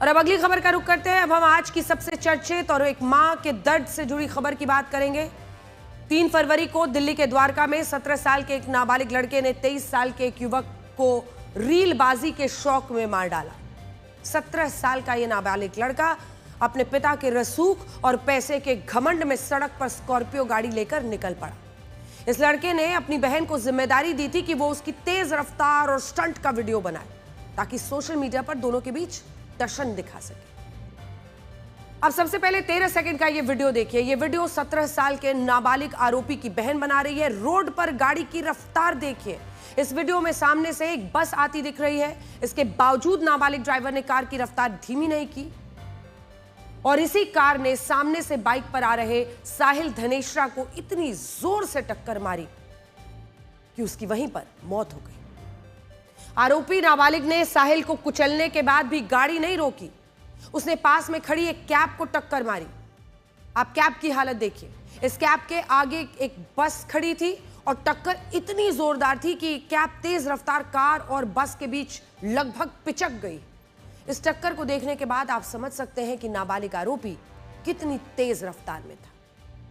और अब अगली खबर का रुख करते हैं। अब हम आज की सबसे चर्चित और एक मां के दर्द से जुड़ी खबर की बात करेंगे। 3 फरवरी को दिल्ली के द्वारका में 17 साल के एक नाबालिग लड़के ने 23 साल के एक युवक को रीलबाजी के शौक में मार डाला। 17 साल का यह नाबालिग लड़का अपने पिता के रसूख और पैसे के घमंड में सड़क पर स्कॉर्पियो गाड़ी लेकर निकल पड़ा। इस लड़के ने अपनी बहन को जिम्मेदारी दी थी कि वो उसकी तेज रफ्तार और स्टंट का वीडियो बनाए ताकि सोशल मीडिया पर दोनों के बीच टशन दिखा सके। अब सबसे पहले 13 सेकंड का ये वीडियो देखिए। ये वीडियो 17 साल के नाबालिग आरोपी की बहन बना रही है। रोड पर गाड़ी की रफ्तार देखिए। इस वीडियो में सामने से एक बस आती दिख रही है। इसके बावजूद नाबालिग ड्राइवर ने कार की रफ्तार धीमी नहीं की और इसी कार ने सामने से बाइक पर आ रहे साहिल धनेश्रा को इतनी जोर से टक्कर मारी कि उसकी वहीं पर मौत हो गई। आरोपी नाबालिग ने साहिल को कुचलने के बाद भी गाड़ी नहीं रोकी। उसने पास में खड़ी एक कैब को टक्कर मारी। आप कैब की हालत देखिए। इस कैब के आगे एक बस खड़ी थी और टक्कर इतनी जोरदार थी कि कैब तेज रफ्तार कार और बस के बीच लगभग पिचक गई। इस टक्कर को देखने के बाद आप समझ सकते हैं कि नाबालिग आरोपी कितनी तेज रफ्तार में था।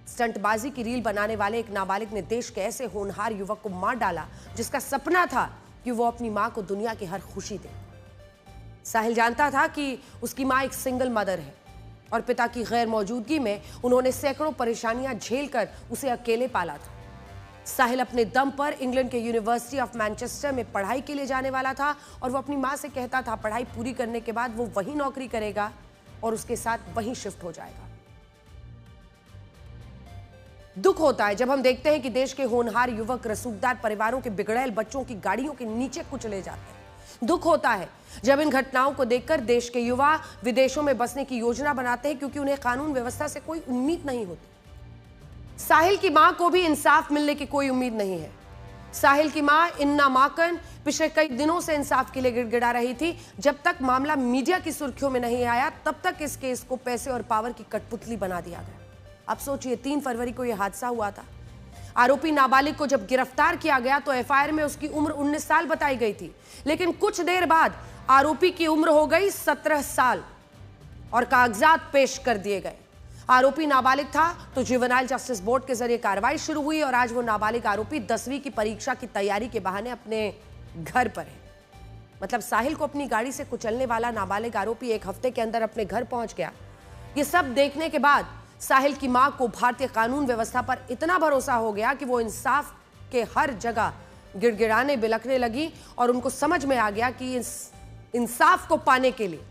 स्टंटबाजी की रील बनाने वाले एक नाबालिग ने देश के ऐसे होनहार युवक को मार डाला जिसका सपना था कि वो अपनी मां को दुनिया की हर खुशी दे। साहिल जानता था कि उसकी मां एक सिंगल मदर है और पिता की गैर मौजूदगी में उन्होंने सैकड़ों परेशानियां झेलकर उसे अकेले पाला था। साहिल अपने दम पर इंग्लैंड के यूनिवर्सिटी ऑफ मैनचेस्टर में पढ़ाई के लिए जाने वाला था और वो अपनी मां से कहता था पढ़ाई पूरी करने के बाद वो वहीं नौकरी करेगा और उसके साथ वहीं शिफ्ट हो जाएगा। दुख होता है जब हम देखते हैं कि देश के होनहार युवक रसूखदार परिवारों के बिगड़ैल बच्चों की गाड़ियों के नीचे कुचले जाते हैं। दुख होता है जब इन घटनाओं को देखकर देश के युवा विदेशों में बसने की योजना बनाते हैं क्योंकि उन्हें कानून व्यवस्था से कोई उम्मीद नहीं होती। साहिल की मां को भी इंसाफ मिलने की कोई उम्मीद नहीं है। साहिल की मां इन्ना माकन पिछले कई दिनों से इंसाफ के लिए गिड़गिड़ा रही थी। जब तक मामला मीडिया की सुर्खियों में नहीं आया तब तक इस केस को पैसे और पावर की कठपुतली बना दिया गया। अब सोचिए 3 फरवरी को यह हादसा हुआ था। आरोपी नाबालिग को जब गिरफ्तार किया गया तो एफआईआर में उसकी उम्र 19 साल बताई गई थी, लेकिन कुछ देर बाद आरोपी की उम्र हो गई 17 साल और कागजात पेश कर दिए गए। आरोपी नाबालिग था तो जुवेनाइल जस्टिस बोर्ड के जरिए कार्रवाई शुरू हुई और आज वो नाबालिग आरोपी 10वीं की परीक्षा की तैयारी के बहाने अपने घर पर है। मतलब साहिल को अपनी गाड़ी से कुचलने वाला नाबालिग आरोपी 1 हफ्ते के अंदर अपने घर पहुंच गया। ये सब देखने के बाद साहिल की मां को भारतीय कानून व्यवस्था पर इतना भरोसा हो गया कि वो इंसाफ के हर जगह गिड़गिड़ाने बिलखने लगी और उनको समझ में आ गया कि इस इंसाफ को पाने के लिए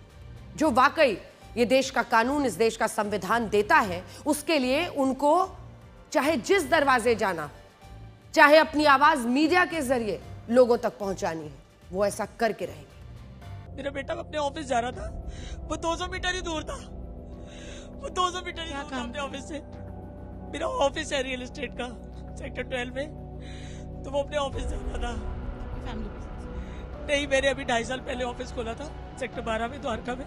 जो वाकई ये देश का कानून, इस देश का संविधान देता है, उसके लिए उनको चाहे जिस दरवाजे जाना, चाहे अपनी आवाज मीडिया के जरिए लोगों तक पहुंचानी है, वो ऐसा करके रहेंगे। मेरा बेटा अपने ऑफिस जा रहा था, वो 200 मीटर ही दूर था। वो 200 मीटर ही दूर था अपने ऑफिस से। मेरा ऑफिस है रियल एस्टेट का सेक्टर 12 में, तो वो अपने ऑफिस जा रहा था। फैमिली बिजनेस नहीं, मैंने अभी 2.5 साल पहले ऑफिस खोला था सेक्टर 12 में, द्वारका में।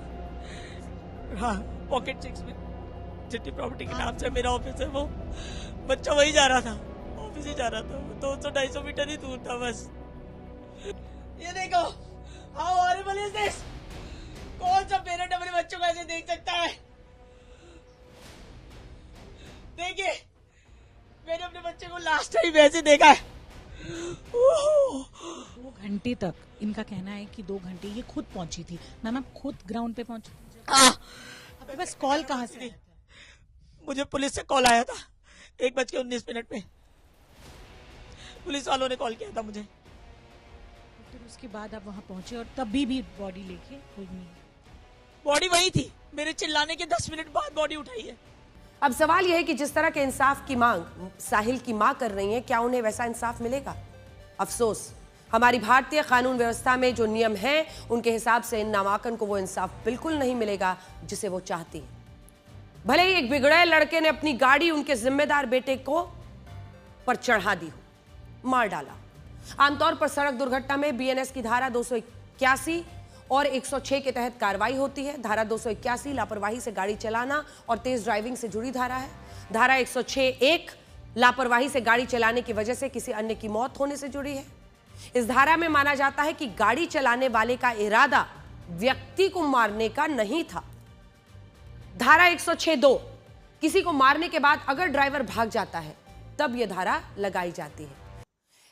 हाँ, पॉकेट 6 में जितनी प्रॉपर्टी के नाम से मेरा ऑफिस है। वो बच्चा वही जा रहा था, ऑफिस ही जा रहा था। 200-250 मीटर ही दूर था बस। ये देखो, हाउ हॉरिबल इज दिस। कौन सा पेरेंट अपने बच्चों को ऐसे देख सकता है? देखिए, मैंने अपने बच्चे को लास्ट टाइम ऐसे देखा है। 2 घंटे तक, इनका कहना है कि 2 घंटे ये खुद पहुंची थी। मैम आप खुद ग्राउंड पे पहुंची? आपके पास कॉल कहाँ से? मुझे पुलिस से कॉल आया था 1:19 पे। पुलिस वालों ने कॉल किया था मुझे। फिर उसके बाद आप वहां पहुंचे और तभी भी बॉडी लेके कोई नहीं? बॉडी वही थी, मेरे चिल्लाने के 10 मिनट बाद बॉडी उठाई है। अब सवाल यह है कि जिस तरह के इंसाफ की मांग साहिल की मां कर रही है, क्या उन्हें वैसा इंसाफ मिलेगा? अफसोस, हमारी भारतीय कानून व्यवस्था में जो नियम हैं उनके हिसाब से इन नामाकन को वो इंसाफ बिल्कुल नहीं मिलेगा जिसे वो चाहती है। भले ही एक बिगड़े लड़के ने अपनी गाड़ी उनके जिम्मेदार बेटे को पर चढ़ा दी हो, मार डाला। आमतौर पर सड़क दुर्घटना में बीएनएस की धारा 281 और 106 के तहत कार्रवाई होती है। धारा 281 लापरवाही से गाड़ी चलाना और तेज ड्राइविंग से जुड़ी धारा है। धारा 106(1) लापरवाही से गाड़ी चलाने की वजह से किसी अन्य की मौत होने से जुड़ी है। इस धारा में माना जाता है कि गाड़ी चलाने वाले का इरादा व्यक्ति को मारने का नहीं था। धारा 106(2) किसी को मारने के बाद अगर ड्राइवर भाग जाता है तब यह धारा लगाई जाती है।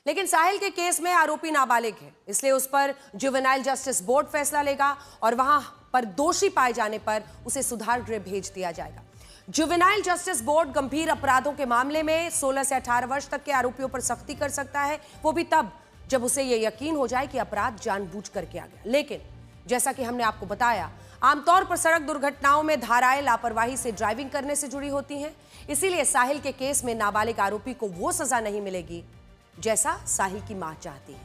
लेकिन साहिल के केस में आरोपी नाबालिग है, इसलिए उस पर जुवेनाइल जस्टिस बोर्ड फैसला लेगा और वहां पर दोषी पाए जाने पर उसे सुधार गृह भेज दिया जाएगा। जुवेनाइल जस्टिस बोर्ड गंभीर अपराधों के मामले में 16 से 18 वर्ष तक के आरोपियों पर सख्ती कर सकता है, वो भी तब जब उसे यह यकीन हो जाए कि अपराध जानबूझकर किया गया। लेकिन जैसा कि हमने आपको बताया, आमतौर पर सड़क दुर्घटनाओं में धाराएं लापरवाही से ड्राइविंग करने से जुड़ी होती हैं, इसीलिए साहिल के केस में नाबालिग आरोपी को वो सजा नहीं मिलेगी जैसा साहिल की मां चाहती है।